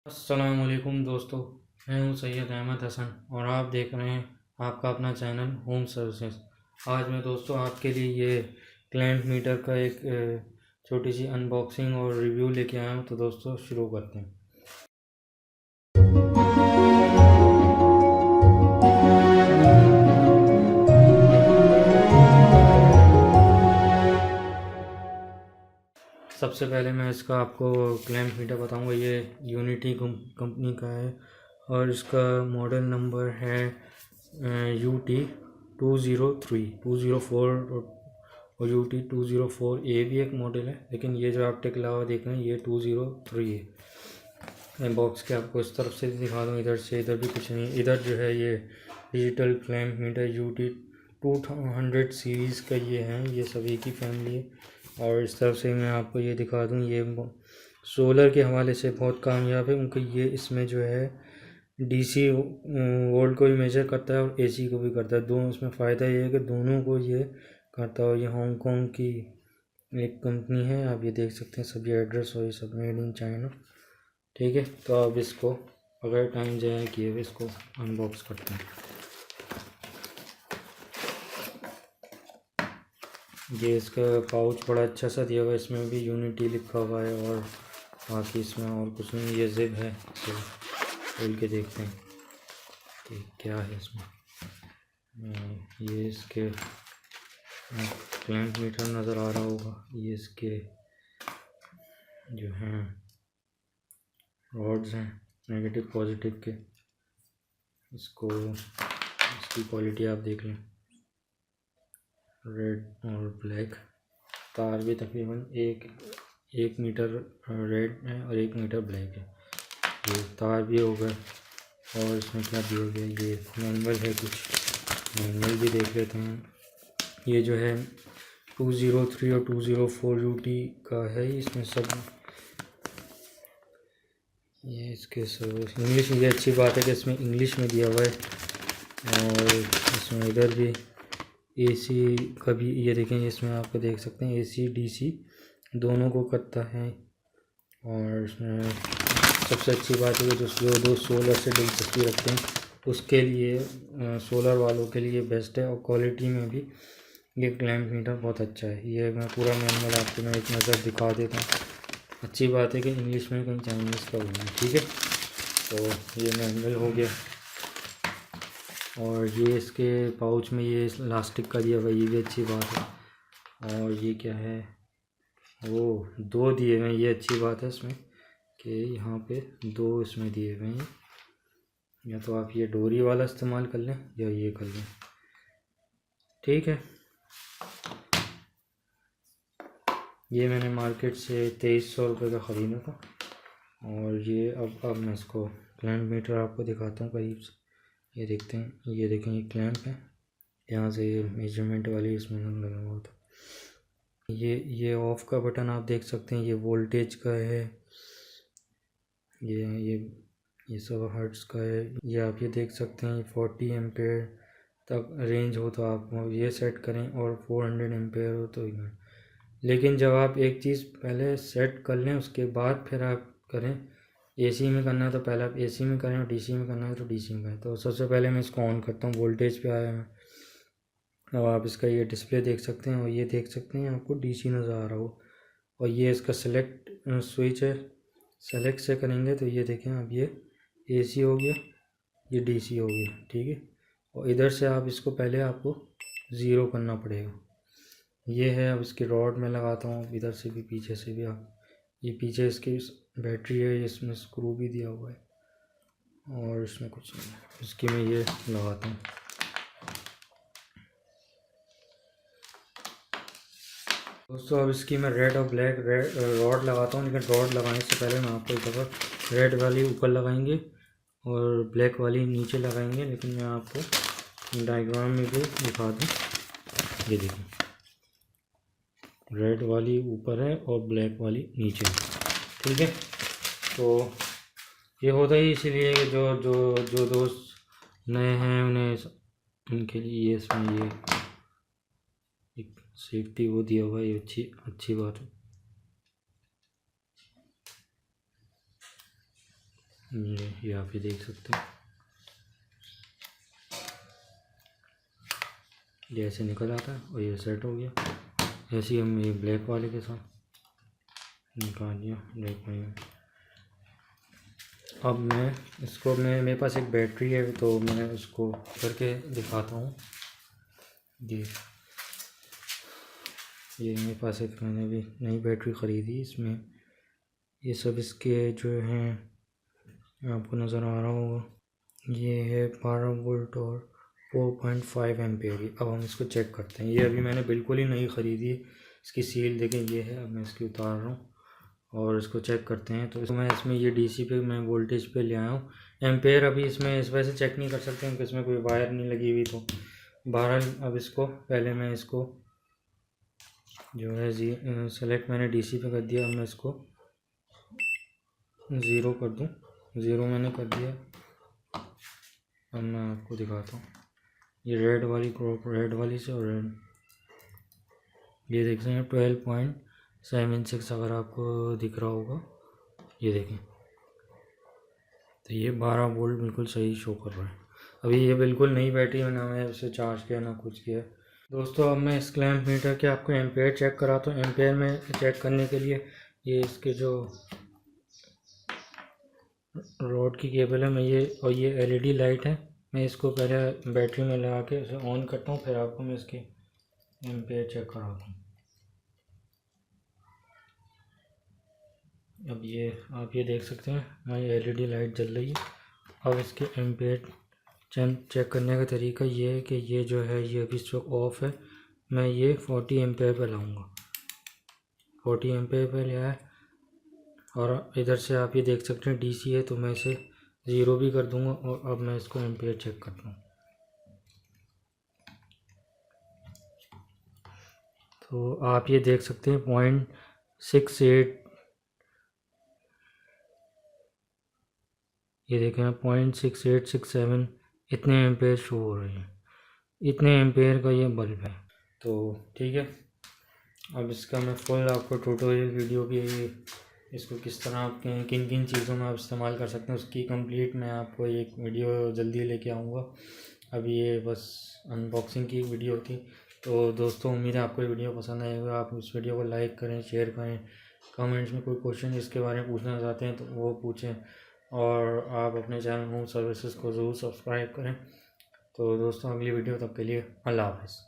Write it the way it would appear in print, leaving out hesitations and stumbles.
अस्सलामुअलैकुम दोस्तों, मैं हूं सैयद अहमद हसन और आप देख रहे हैं आपका अपना चैनल होम सर्विसेज। आज मैं दोस्तों आपके लिए ये क्लैंप मीटर का एक छोटी सी अनबॉक्सिंग और रिव्यू लेके आया हूं। तो दोस्तों शुरू करते हैं। सबसे पहले मैं इसका आपको क्लैंप मीटर बताऊंगा। ये यूनिटी कंपनी का है और इसका मॉडल नंबर है UT 204 और UT 204A भी एक मॉडल है, लेकिन ये जो आप टिक लावा देख रहे हैं ये 203 है। मैं बॉक्स के आपको इस तरफ से दिखा दूँ, इधर से इधर भी कुछ नहीं। इधर जो है ये digital clamp meter UT 200 series का ये है, ये सभी की फैमिली है। और इस तरफ से मैं आपको ये दिखा दूँ, ये सोलर के हवाले से बहुत कामयाब है, क्योंकि ये इसमें जो है DC वोल्ट को भी मेजर करता है और AC को भी करता है। दोनों इसमें फ़ायदा ये है कि दोनों को ये करता है। ये हांगकांग की एक कंपनी है, आप ये देख सकते हैं, सब ये एड्रेस और ये सब मेड इन चाइना। ठीक है, तो अब इसको अगर टाइम ज़ाया किए हुए इसको अनबॉक्स करते हैं। ये इसका पाउच बड़ा अच्छा सा दिया हुआ है, इसमें भी यूनिटी लिखा हुआ है और बाकी इसमें और कुछ नहीं। ये जिप है, तो खोल के देखते हैं कि क्या है इसमें। ये इसके क्लैंप मीटर नज़र आ रहा होगा, ये इसके जो हैं रॉड्स हैं नेगेटिव पॉजिटिव के। इसकी क्वालिटी आप देख लें, रेड और ब्लैक। तार भी तकरीबन एक मीटर रेड है और 1 मीटर ब्लैक है। ये तार भी हो गए। और इसमें क्या दिया गया, ये मैनुअल है, कुछ मैनुअल भी देख लेते हैं। ये जो है 203 और 204 UT का है, इसमें सब ये इसके सब इंग्लिश। ये अच्छी बात है कि इसमें इंग्लिश में दिया हुआ है। और इसमें इधर भी AC का भी ये देखें, इसमें आपको देख सकते हैं AC DC दोनों को करता है। और इसमें सबसे अच्छी बात है कि जो दो सोलर से दिलचस्पी रखते हैं उसके लिए, सोलर वालों के लिए बेस्ट है। और क्वालिटी में भी ये क्लैंप मीटर बहुत अच्छा है। ये मैं पूरा मैनुअल आपको मैं एक नज़र दिखा देता हूँ। अच्छी बात है कि इंग्लिश में, कहीं चाइनीज़ का होगा। ठीक है, तो ये मैनुअल हो गया। और ये इसके पाउच में ये इलास्टिक का दिया हुआ, ये भी अच्छी बात है। और ये क्या है, वो 2 दिए हुए हैं, ये अच्छी बात है इसमें कि यहाँ पे 2 इसमें दिए हुए हैं। या तो आप ये डोरी वाला इस्तेमाल कर लें या ये कर लें। ठीक है, ये मैंने मार्केट से 2300 रुपये का ख़रीदा था। और ये अब मैं इसको क्लैंप मीटर आपको दिखाता हूँ करीब से। ये देखते हैं, ये देखें, ये क्लैंप है, यहाँ से ये मेजरमेंट वाली इसमें लगा हुआ था। ये ऑफ़ का बटन आप देख सकते हैं, ये वोल्टेज का है, ये सब हर्ट्ज़ का है। ये आप ये देख सकते हैं, 40 एम्पेयर तक रेंज हो तो आप ये सेट करें, और 400 एम्पेयर हो तो ये। लेकिन जब आप एक चीज़ पहले सेट कर लें उसके बाद फिर आप करें। AC में करना है तो पहले आप AC में करें, और DC में करना है तो DC में करें। तो सबसे पहले मैं इसको ऑन करता हूँ, वोल्टेज पे आया है। अब आप इसका ये डिस्प्ले देख सकते हैं, और ये देख सकते हैं आपको DC नज़र आ रहा हो। और ये इसका सेलेक्ट स्विच है, सेलेक्ट से करेंगे तो ये देखें, अब ये AC हो गया, ये DC हो गया। ठीक है, और इधर से आप इसको पहले आपको 0 करना पड़ेगा। ये है, अब इसकी रॉड में लगाता हूँ, इधर से भी पीछे से भी। आप ये पीछे इसकी बैटरी है, इसमें स्क्रू भी दिया हुआ है और इसमें कुछ नहीं है। इसकी मैं ये लगाता हूँ। दोस्तों अब इसकी मैं रेड और ब्लैक रॉड लगाता हूँ, लेकिन रॉड लगाने से पहले मैं आपको एक दफ़ा रेड वाली ऊपर लगाएंगे और ब्लैक वाली नीचे लगाएंगे। लेकिन मैं आपको डायग्राम में भी दिखा दूँ, ये देखिए, रेड वाली ऊपर है और ब्लैक वाली नीचे है। ठीक है, तो ये होता ही इसीलिए कि जो जो जो दोस्त नए हैं उनके लिए ये इसमें ये एक सेफ्टी वो दिया हुआ है, ये अच्छी बात है। ये आप ये देख सकते हैं, ये ऐसे निकल आता है और ये सेट हो गया। ऐसे ही हम ये ब्लैक वाले के साथ निकाल दिया ब्लैक वाले। अब मैं इसको मेरे पास एक बैटरी है तो मैं उसको करके दिखाता हूँ। ये मेरे पास एक मैंने भी नई बैटरी ख़रीदी, इसमें ये सब इसके जो हैं आपको नज़र आ रहा होगा, ये है 12 वोल्ट और 4.5 एम्पेयर की। अब हम इसको चेक करते हैं। ये अभी मैंने बिल्कुल ही नई ख़रीदी है, इसकी सील देखें ये है। अब मैं इसकी उतार रहा हूँ और इसको चेक करते हैं। तो मैं इसमें ये डीसी पे मैं वोल्टेज पे ले आया हूँ। एम्पेयर अभी इसमें इस वजह से चेक नहीं कर सकते क्योंकि इसमें कोई वायर नहीं लगी हुई। तो बहरहाल अब इसको पहले मैं इसको जो है सेलेक्ट मैंने डीसी पे कर दिया। अब मैं इसको 0 कर दूँ, 0 मैंने कर दिया। अब मैं आपको दिखाता हूँ ये रेड वाली से और रेड ये देख सकते हैं 12.76 अगर आपको दिख रहा होगा, ये देखें। तो ये 12 वोल्ट बिल्कुल सही शो कर रहा है। अभी ये बिल्कुल नई बैटरी में ना मैं उसे चार्ज किया ना कुछ किया। दोस्तों अब मैं इस क्लैम्प मीटर के आपको एम्पेयर चेक कराता हूँ। एम्पेयर में चेक करने के लिए ये इसके जो रॉड की केबल है मैं ये एलईडी लाइट है, मैं इसको पहले बैटरी में लगा के इसे ऑन करता हूँ, फिर आपको मैं इसके एम्पेयर चेक कराता हूँ। अब ये आप ये देख सकते हैं हमारी एलईडी लाइट जल रही है। अब इसके एम्पेयर चेक करने का तरीका ये है कि ये जो है ये अभी स्विच ऑफ है। मैं ये 40 एम्पेयर पर लाऊंगा, 40 एम्पेयर पर लिया है। और इधर से आप ये देख सकते हैं डीसी है तो मैं इसे 0 भी कर दूंगा। और अब मैं इसको एम्पेयर चेक करता हूँ। तो आप ये देख सकते हैं 0.68, ये देखें 0.6867 इतने एम्पेयर शो हो रहे हैं। इतने एम्पेयर का ये बल्ब है। तो ठीक है, अब इसका मैं फुल आपको ट्यूटोरियल वीडियो भी इसको किस तरह आप किन किन चीज़ों में आप इस्तेमाल कर सकते हैं उसकी कंप्लीट मैं आपको एक वीडियो जल्दी लेके आऊँगा। अभी ये बस अनबॉक्सिंग की वीडियो थी। तो दोस्तों उम्मीद है आपको ये वीडियो पसंद आएगा। आप इस वीडियो को लाइक करें, शेयर करें, कमेंट्स में कोई क्वेश्चन इसके बारे में पूछना चाहते हैं तो वो पूछें, और आप अपने चैनल होम सर्विसेज को ज़रूर सब्सक्राइब करें। तो दोस्तों अगली वीडियो तक के लिए अल्लाह हाफ़िज़।